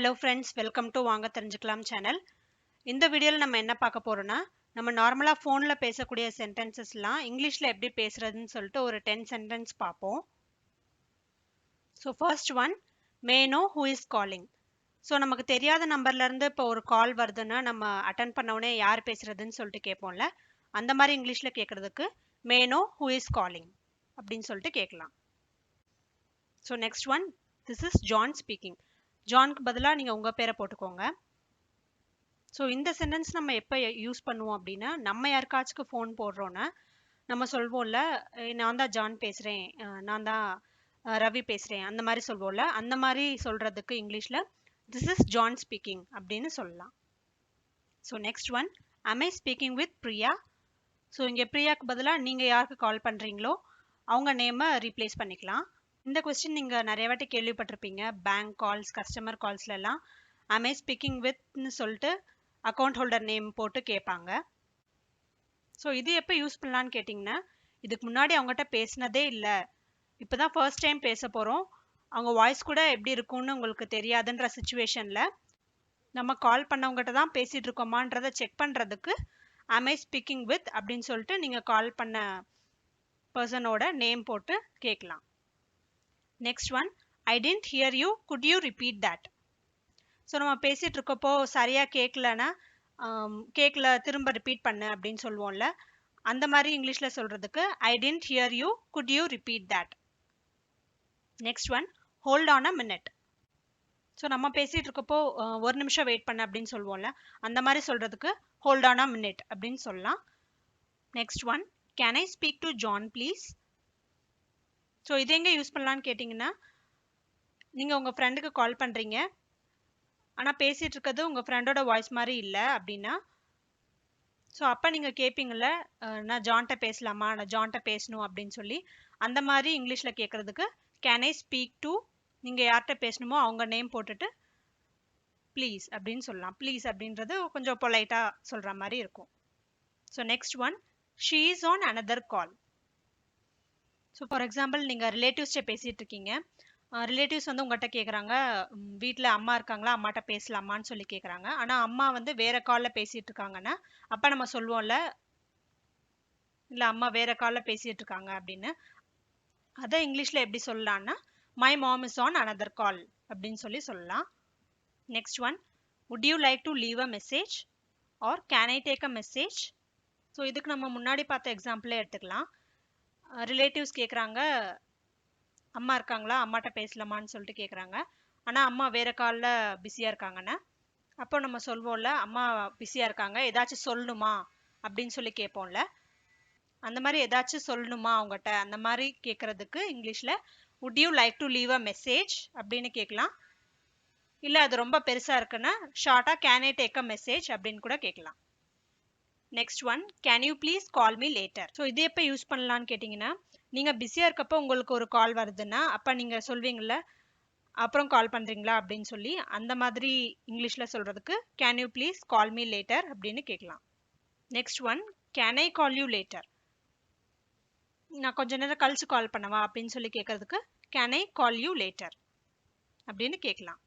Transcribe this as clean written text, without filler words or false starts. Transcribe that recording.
Hello friends, welcome to வாங்க தெரிஞ்சுக்கலாம் channel. இந்த வீடியோவில் நம்ம என்ன பார்க்க போறோம்னா, நம்ம நார்மலாக ஃபோனில் பேசக்கூடிய சென்டென்சஸ்லாம் இங்கிலீஷில் எப்படி பேசுறதுன்னு சொல்லிட்டு ஒரு 10 சென்டென்ஸ் பார்ப்போம். So first one, May know who is calling. So நமக்கு தெரியாத நம்பர்லேருந்து இப்போ ஒரு கால் வருதுன்னா நம்ம அட்டன் பண்ண உடனே யார் பேசுறதுன்னு சொல்லிட்டு கேட்போம்ல, அந்த மாதிரி இங்கிலீஷில் கேட்குறதுக்கு may know who is calling அப்படின்னு சொல்லிட்டு கேட்கலாம். So next one, this is John speaking. ஜான்க்கு பதிலாக நீங்கள் உங்கள் பேரை போட்டுக்கோங்க. ஸோ இந்த சென்டென்ஸ் நம்ம எப்போ யூஸ் பண்ணுவோம் அப்படின்னா, நம்ம யாருக்காச்சுக்கு ஃபோன் போடுறோன்னா நம்ம சொல்வோம்ல, நான் தான் ஜான் பேசுகிறேன், நான் தான் ரவி பேசுகிறேன், அந்த மாதிரி சொல்வோம்ல, அந்த மாதிரி சொல்கிறதுக்கு இங்கிலீஷில் திஸ் இஸ் ஜான் ஸ்பீக்கிங் அப்படின்னு சொல்லலாம். So next one, am I speaking with Priya. So இங்கே பிரியாக்கு பதிலாக நீங்கள் யாருக்கு கால் பண்ணுறீங்களோ அவங்க நேமை ரீப்ளேஸ் பண்ணிக்கலாம். இந்த கொஸ்டின் நீங்கள் நிறைய வாட்டி கேள்விப்பட்டிருப்பீங்க. பேங்க் கால்ஸ், கஸ்டமர் கால்ஸ்லாம் am I ஸ்பீக்கிங் வித்னு சொல்லிட்டு அக்கௌண்ட் ஹோல்டர் நேம் போட்டு கேட்பாங்க. ஸோ இது எப்போ யூஸ் பண்ணலான்னு கேட்டிங்கன்னா, இதுக்கு முன்னாடி அவங்ககிட்ட பேசினதே இல்லை, இப்போ தான் ஃபர்ஸ்ட் டைம் பேச போகிறோம், அவங்க வாய்ஸ் கூட எப்படி இருக்கும்னு உங்களுக்கு தெரியாதுன்ற சுச்சுவேஷனில் நம்ம கால் பண்ணவங்ககிட்ட தான் பேசிகிட்டு இருக்கோமான்றதை செக் பண்ணுறதுக்கு am I ஸ்பீக்கிங் வித் அப்படின்னு சொல்லிட்டு நீங்கள் கால் பண்ண பர்சனோட நேம் போட்டு கேட்கலாம். Next one, I didn't hear you, could you repeat that. So நம்ம பேசிகிட்டு இருக்கப்போ சரியாக கேட்கலன்னா கேட்கல திரும்ப ரிப்பீட் பண்ணு அப்படின்னு சொல்லுவோம்ல, அந்த மாதிரி இங்கிலீஷில் சொல்கிறதுக்கு I didn't hear you, could you repeat that. Next one, hold on a minute. So நம்ம பேசிகிட்டு இருக்கப்போ ஒரு நிமிஷம் வெயிட் பண்ணு அப்படின்னு சொல்லுவோம்ல, அந்த மாதிரி சொல்கிறதுக்கு ஹோல்ட் ஆன் அ மினிட் அப்படின்னு சொல்லலாம். Next one, can I speak to John please. So இது எங்கே யூஸ் பண்ணலான்னு கேட்டிங்கன்னா, நீங்கள் உங்கள் ஃப்ரெண்டுக்கு கால் பண்ணுறீங்க, ஆனால் பேசிகிட்டு இருக்கிறது உங்கள் ஃப்ரெண்டோட வாய்ஸ் மாதிரி இல்லை அப்படின்னா, ஸோ அப்போ நீங்கள் கேட்பீங்கள, நான் ஜான்கிட்ட பேசலாமா, நான் ஜான்கிட்ட பேசணும் அப்படின்னு சொல்லி, அந்த மாதிரி இங்கிலீஷில் கேட்குறதுக்கு கேன் ஐ ஸ்பீக் டு, நீங்கள் யார்கிட்ட பேசணுமோ அவங்க நேம் போட்டுட்டு ப்ளீஸ் அப்படின்னு சொல்லலாம். ப்ளீஸ் அப்படின்றது கொஞ்சம் பொலைட்டாக சொல்கிற மாதிரி இருக்கும். So next one, she is on another call. So for example, நீங்கள் ரிலேட்டிவ்ஸ்கிட்ட பேசிகிட்டு இருக்கீங்க, ரிலேட்டிவ்ஸ் வந்து உங்கள்கிட்ட கேட்குறாங்க, வீட்டில் அம்மா இருக்காங்களா, அம்மாட்ட பேசலாமான்னு சொல்லி கேட்குறாங்க, ஆனால் அம்மா வந்து வேறு காலில் பேசிகிட்டு இருக்காங்கன்னா அப்போ நம்ம சொல்லுவோம்ல, இல்லை அம்மா வேறு காலில் பேசிகிட்டு இருக்காங்க அப்படின்னு. அதை இங்கிலீஷில் எப்படி சொல்லலான்னா, my mom is on another call அப்படின்னு சொல்லி சொல்லலாம். Next one, would you like to leave a message or can I take a message. So இதுக்கு நம்ம முன்னாடி பார்த்த எக்ஸாம்பிளே எடுத்துக்கலாம். ரிலேட்டிவ்ஸ் கேட்குறாங்க, அம்மா இருக்காங்களா, அம்மாட்ட பேசலாமான்னு சொல்லிட்டு கேட்குறாங்க, ஆனால் அம்மா வேறு காலில் பிஸியாக இருக்காங்கன்னா அப்போ நம்ம சொல்வோம்ல, அம்மா பிஸியாக இருக்காங்க, ஏதாச்சும் சொல்லணுமா அப்படின்னு சொல்லி கேட்போம்ல, அந்த மாதிரி ஏதாச்சும் சொல்லணுமா அவங்ககிட்ட, அந்த மாதிரி கேட்குறதுக்கு இங்கிலீஷில் would you like to leave a message அப்படின்னு கேட்கலாம். இல்லை அது ரொம்ப பெருசாக இருக்குன்னா ஷார்ட்டாக can I take a message அப்படின்னு கூட கேட்கலாம். Next one, can you please call me later. So இது எப்போ யூஸ் பண்ணலான்னு கேட்டிங்கன்னா, நீங்கள் பிஸியாக இருக்கப்போ உங்களுக்கு ஒரு கால் வருதுன்னா அப்போ நீங்கள் சொல்வீங்கள, அப்புறம் கால் பண்ணுறீங்களா அப்படின்னு சொல்லி, அந்த மாதிரி இங்கிலீஷில் சொல்கிறதுக்கு can you please call me later அப்படின்னு கேட்கலாம். Next one, can I call you later. நான் கொஞ்ச நேரம் கழிச்சு கால் பண்ணவா அப்படின்னு சொல்லி கேட்குறதுக்கு can I call you later அப்படின்னு கேட்கலாம்.